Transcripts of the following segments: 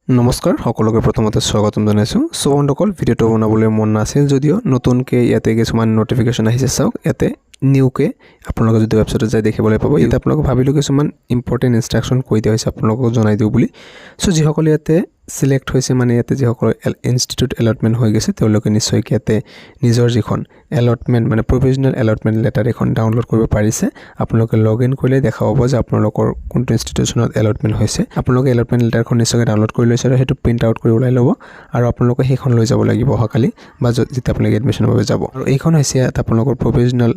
নমস্কাৰ সকলোকে প্ৰথমতে স্বাগতম জনাইছোঁ। সো বন্ধুসকল ভিডিঅ'টো বনাবলৈ মন নাছিল যদিও নতুনকৈ ইয়াতে কিছুমান নটিফিকেশ্যন আহিছে। চাওক ইয়াতে নিউকে আপোনালোকে যদি ৱেবছাইটত যাই দেখিবলৈ পাব। ইয়াতে আপোনালোকে ভাবিলোঁ কিছুমান ইম্পৰ্টেণ্ট ইনষ্ট্ৰাকশ্যন কৈ দিয়া হৈছে আপোনালোকক জনাই দিওঁ বুলি। সো যিসকলে ইয়াতে সিলেক্ট হৈছে মানে ইয়াতে যিসকলৰ ইনষ্টিটিউট এলটমেণ্ট হৈ গৈছে তেওঁলোকে নিশ্চয়কৈ ইয়াতে নিজৰ যিখন এলটমেণ্ট মানে প্ৰভিজনেল এলটমেণ্ট লেটাৰ এখন ডাউনলোড কৰিব পাৰিছে। আপোনালোকে লগ ইন কৰিলে দেখা পাব যে আপোনালোকৰ কোনটো ইনষ্টিটিউশ্যনত এলটমেণ্ট হৈছে। আপোনালোকে এলটমেণ্ট লেটাৰখন নিশ্চয়কৈ ডাউনলোড কৰি লৈছে আৰু সেইটো প্ৰিণ্ট আউট কৰি ওলাই ল'ব আৰু আপোনালোকে সেইখন লৈ যাব লাগিব অহাকালি বা যেতিয়া আপোনালোকে এডমিশ্যনৰ বাবে যাব। আৰু এইখন হৈছে ইয়াত আপোনালোকৰ প্ৰভিজনেল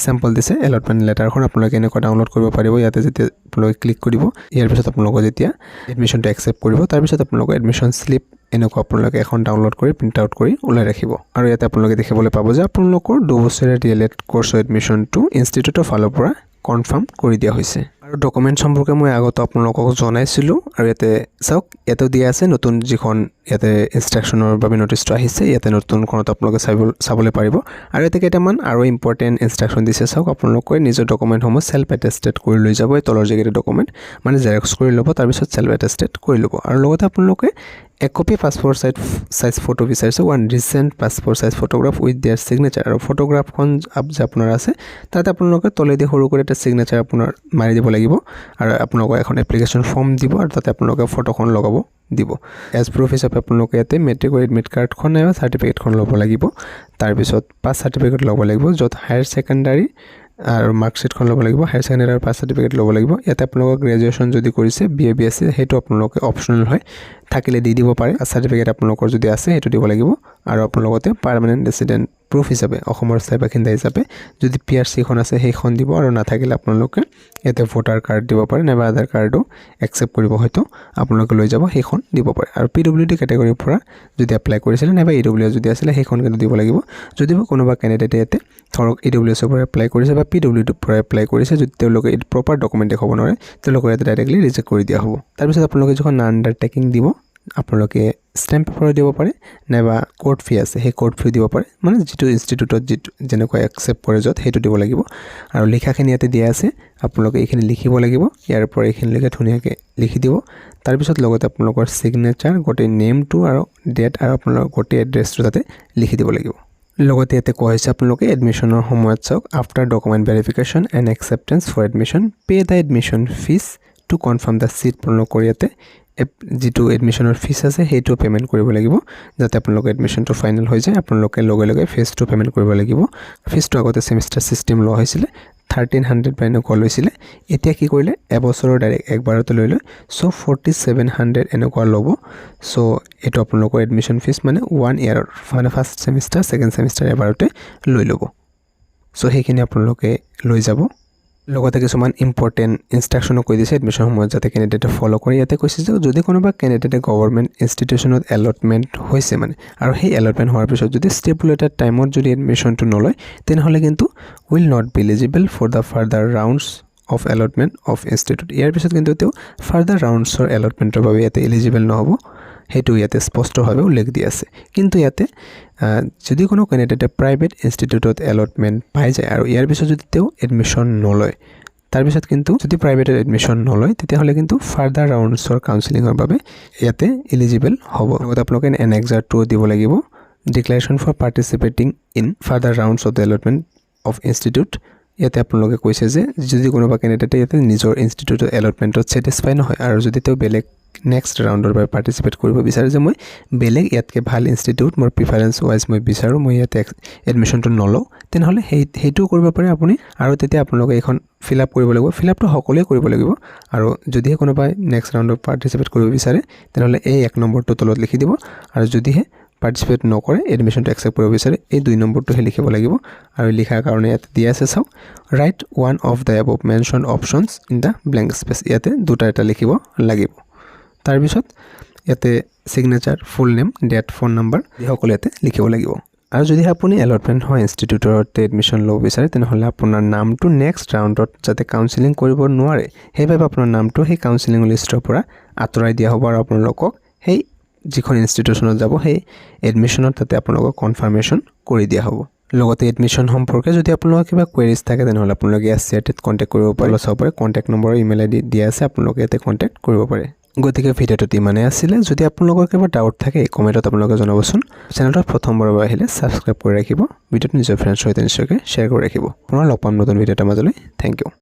চেম্পল দিছে এলটমেণ্ট লেটাৰখন আপোনালোকে এনেকুৱা ডাউনলোড কৰিব পাৰিব। ইয়াতে যেতিয়া আপোনালোকে ক্লিক কৰিব ইয়াৰ পিছত আপোনালোকে যেতিয়া এডমিশ্যনটো একচেপ্ট কৰিব তাৰপিছত আপোনালোকে এডমিশ্যন শ্লিপ এনেকুৱা আপোনালোকে এখন ডাউনলোড কৰি প্ৰিণ্ট আউট কৰি ওলাই ৰাখিব। আৰু ইয়াতে আপোনালোকে দেখিবলৈ পাব যে আপোনালোকৰ 2 বছৰীয়া DLED কোৰ্ছৰ এডমিশ্যনটো ইনষ্টিটিউটৰ ফালৰ পৰা কনফাৰ্ম কৰি দিয়া হৈছে। আৰু ডকুমেণ্ট সম্পৰ্কে মই আগতে আপোনালোকক জনাইছিলোঁ। আৰু ইয়াতে চাওক ইয়াতেও দিয়া আছে নতুন যিখন ইয়াতে ইনষ্ট্ৰাকশ্যনৰ বাবে নটিচটো আহিছে ইয়াতে নতুনখনত আপোনালোকে চাবলৈ পাৰিব। আৰু ইয়াতে কেইটামান আৰু ইম্পৰ্টেণ্ট ইনষ্ট্ৰাকশ্যন দিছে। চাওক আপোনালোকে নিজৰ ডকুমেণ্টসমূহ সেল্ফ এটেষ্টেড কৰি লৈ যাব। এই তলৰ যিকেইটা ডকুমেণ্ট মানে জেৰক্স কৰি ল'ব তাৰপিছত সেল্ফ এটেষ্টেড কৰি ল'ব। আৰু লগতে আপোনালোকে এক কপি পাছপোৰ্ট সাইজ ফটো বিচাৰিছে, 1 recent passport size photograph with there signature. আৰু ফটোগ্ৰাফখন যে আপোনাৰ আছে তাতে আপোনালোকে তলেদি সৰু কৰি এটা ছিগনেচাৰ আপোনাৰ মাৰি দিব লাগিব। আৰু আপোনালোকক এখন এপ্লিকেশ্যন ফৰ্ম দিব আৰু তাতে আপোনালোকে ফটোখন লগাব দিব। এজ প্ৰুফ হিচাপে আপোনালোকে ইয়াতে মেট্ৰিকৰ এডমিট কাৰ্ডখন নাইবা চাৰ্টিফিকেটখন ল'ব লাগিব। তাৰপিছত পাছ চাৰ্টিফিকেট ল'ব লাগিব য'ত হায়াৰ ছেকেণ্ডাৰী আৰু মাৰ্কশ্বিটখন ল'ব লাগিব। হায়াৰ ছেকেণ্ডাৰী আৰু পাছ চাৰ্টিফিকেট ল'ব লাগিব। ইয়াতে আপোনালোকৰ গ্ৰেজুৱেশ্যন যদি কৰিছে BA BSc সেইটো আপোনালোকে অপশ্যনেল হয়, থাকিলে দি দিব পাৰে। চাৰ্টিফিকেট আপোনালোকৰ যদি আছে সেইটো দিব লাগিব। আৰু আপোনালোকতে পাৰ্মানেণ্ট ৰেচিডেণ্ট প্ৰুফ হিচাপে অসমৰ স্থায়ী বাসিন্দা হিচাপে যদি PRCখন আছে সেইখন দিব। আৰু নাথাকিলে আপোনালোকে ইয়াতে ভোটাৰ কাৰ্ড দিব পাৰে নাইবা আধাৰ কাৰ্ডো একচেপ্ট কৰিব হয়তো আপোনালোকে লৈ যাব সেইখন দিব পাৰে। আৰু PWD কেটেগৰীৰ পৰা যদি এপ্লাই কৰিছিলে নাইবা EWS যদি আছিলে সেইখন কিন্তু দিব লাগিব। যদিও কোনোবা কেণ্ডিডেটে ইয়াতে ধৰক EWSৰ পৰা এপ্লাই কৰিছে বা PWDৰ পৰা এপ্লাই কৰিছে যদি তেওঁলোকে প্ৰপাৰ ডকুমেণ্ট দেখাব নোৱাৰে তেওঁলোকৰ ইয়াতে ডাইৰেক্টলি ৰিজেক্ট কৰি দিয়া হ'ব। তাৰপিছত আপোনালোকে যিখন আণ্ডাৰটেকিং দিব আপোনালোকে ষ্টেম্প পেপাৰ দিব পাৰে নাইবা কোৰ্ট ফি আছে সেই কোৰ্ট ফি দিব পাৰে, মানে যিটো ইনষ্টিটিউটত যিটো যেনেকুৱা একচেপ্ট কৰে য'ত সেইটো দিব লাগিব। আৰু লিখাখিনি ইয়াতে দিয়া আছে আপোনালোকে এইখিনি লিখিব লাগিব। ইয়াৰ পৰা এইখিনিলৈকে ধুনীয়াকৈ লিখি দিব। তাৰপিছত লগতে আপোনালোকৰ ছিগনেচাৰ গোটেই নেমটো আৰু ডেট আৰু আপোনালোকৰ গোটেই এড্ৰেছটো তাতে লিখি দিব লাগিব। লগতে ইয়াতে কোৱা হৈছে আপোনালোকে এডমিশ্যনৰ সময়ত চাওক after document verification and acceptance for admission pay' the admission fees to confirm the seat. আপোনালোকৰ ইয়াতে যিটো এডমিশ্যনৰ ফিজ আছে সেইটো পে'মেণ্ট কৰিব লাগিব যাতে আপোনালোকৰ এডমিশ্যনটো ফাইনেল হৈ যায়। আপোনালোকে লগে লগে ফিজটো পে'মেণ্ট কৰিব লাগিব। ফিজটো আগতে ছেমিষ্টাৰ চিষ্টেম লোৱা হৈছিলে 1300 বা এনেকুৱা লৈছিলে। এতিয়া কি কৰিলে এবছৰৰ ডাইৰেক্ট একবাৰতে লৈ লয়। চ' 4700 এনেকুৱা ল'ব। চ' এইটো আপোনালোকৰ এডমিশ্যন ফিজ মানে 1 ইয়াৰৰ মানে ফাৰ্ষ্ট ছেমিষ্টাৰ ছেকেণ্ড ছেমিষ্টাৰ এবাৰতে লৈ ল'ব। চ' সেইখিনি আপোনালোকে লৈ যাব। লগতে কিছুমান ইম্পৰ্টেণ্ট ইনষ্ট্ৰাকশ্যনো কৈ দিছে এডমিশ্যন সময়ত যাতে কেণ্ডিডেটে ফ'ল' কৰে। ইয়াতে কৈছে যে যদি কোনোবা কেণ্ডিডেটে গভৰ্ণমেণ্ট ইনষ্টিটিউশ্যনত এলটমেণ্ট হৈছে মানে আৰু সেই এলটমেণ্ট হোৱাৰ পিছত যদি ষ্টেপুলেটেড টাইমত যদি এডমিশ্যনটো নলয় তেনেহ'লে কিন্তু will not be eligible for the further rounds of allotment of institute. ইয়াৰ পিছত কিন্তু তেওঁ ফাৰ্ডাৰ ৰাউণ্ডছৰ এলটমেণ্টৰ বাবে ইয়াতে এলিজিবল নহ'ব, সেইটো ইয়াতে স্পষ্টভাৱে উল্লেখ দি আছে। কিন্তু ইয়াতে যদি কোনো কেণ্ডিডেটে প্ৰাইভেট ইনষ্টিটিউটত এলটমেণ্ট পাই যায় আৰু ইয়াৰ পিছত যদি তেওঁ এডমিশ্যন নলয় তাৰপিছত কিন্তু যদি প্ৰাইভেটত এডমিশ্যন নলয় তেতিয়াহ'লে কিন্তু ফাৰ্ডাৰ ৰাউণ্ডছৰ কাউন্সেলিঙৰ বাবে ইয়াতে এলিজিবল হ'ব। লগতে আপোনালোকে Annexure 2 দিব লাগিব, declaration for participating in further rounds of the allotment of institute. ইয়াতে আপোনালোকে কৈছে যে যদি কোনোবা কেণ্ডিডেটে ইয়াতে নিজৰ ইনষ্টিটিউটৰ এলটমেণ্টত ছেটিছফাই নহয় আৰু যদি তেওঁ বেলেগ নেক্সট ৰাউণ্ডৰ বাবে পাৰ্টিচিপেট কৰিব বিচাৰে যে মই বেলেগ ইয়াতকৈ ভাল ইনষ্টিটিউট মোৰ প্ৰিফাৰেঞ্চ ৱাইজ মই বিচাৰোঁ মই ইয়াতে এডমিশ্যনটো নলওঁ তেনেহ'লে সেইটোও কৰিব পাৰে আপুনি। আৰু তেতিয়া আপোনালোকে এইখন ফিল আপ কৰিব লাগিব। ফিল আপটো সকলোৱে কৰিব লাগিব। আৰু যদিহে কোনোবাই নেক্সট ৰাউণ্ডত পাৰ্টিচিপেট কৰিব বিচাৰে তেনেহ'লে এই 1 নম্বৰটো তলত লিখি দিব। আৰু যদিহে পাৰ্টিচিপেট নকৰে এডমিশ্যনটো একচেপ্ট কৰিব বিচাৰে এই 2 নম্বৰটোহে লিখিব লাগিব। আৰু লিখাৰ কাৰণে ইয়াতে দিয়া আছে চাওক write one of the above mention options in the blank space. ইয়াতে দুটা এটা লিখিব লাগিব। তাৰপিছত ইয়াতে signature full name date phone number সকলো ইয়াতে লিখিব লাগিব। আৰু যদি আপুনি এলটমেণ্ট হয় ইনষ্টিটিউটতে এডমিশ্যন ল'ব বিচাৰে তেনেহ'লে আপোনাৰ নামটো নেক্সট ৰাউণ্ডত যাতে কাউন্সেলিং কৰিব নোৱাৰে সেইবাবে আপোনাৰ নামটো সেই কাউন্সেলিং লিষ্টৰ পৰা আঁতৰাই দিয়া হ'ব। আৰু আপোনালোকক সেই যিখন ইনষ্টিটিউশ্যনত যাব সেই এডমিশ্যনত তাতে আপোনালোকক কনফাৰ্মেশ্যন কৰি দিয়া হ'ব। লগতে এডমিশ্যন সম্পৰ্কে যদি আপোনালোকৰ কিবা কুৱেৰিজ থাকে তেনেহ'লে আপোনালোকে SCRT-ত কণ্টেক্ট কৰিব পাৰে। চাব পাৰে কণ্টেক্ট নম্বৰ ইমেইল ID দিয়া আছে আপোনালোকে ইয়াতে কণ্টেক্ট কৰিব পাৰে। গতিকে ভিডিঅ'টোত ইমানেই আছিলে যদি আপোনালোকৰ কিবা ডাউট থাকে কমেণ্টত আপোনালোকে জনাবচোন চেনেলটো প্ৰথমবাৰৰ বাবে আহিলে ছাবস্ক্ৰাইব কৰি ৰাখিব ভিডিঅ'টো নিজৰ ফ্ৰেণ্ডছৰ সৈতে নিশ্চয়কৈ শ্বেয়াৰ কৰি ৰাখিব পুনৰ লগ পাম নতুন ভিডিঅ' এটাৰ মাজলৈ থেংক ইউ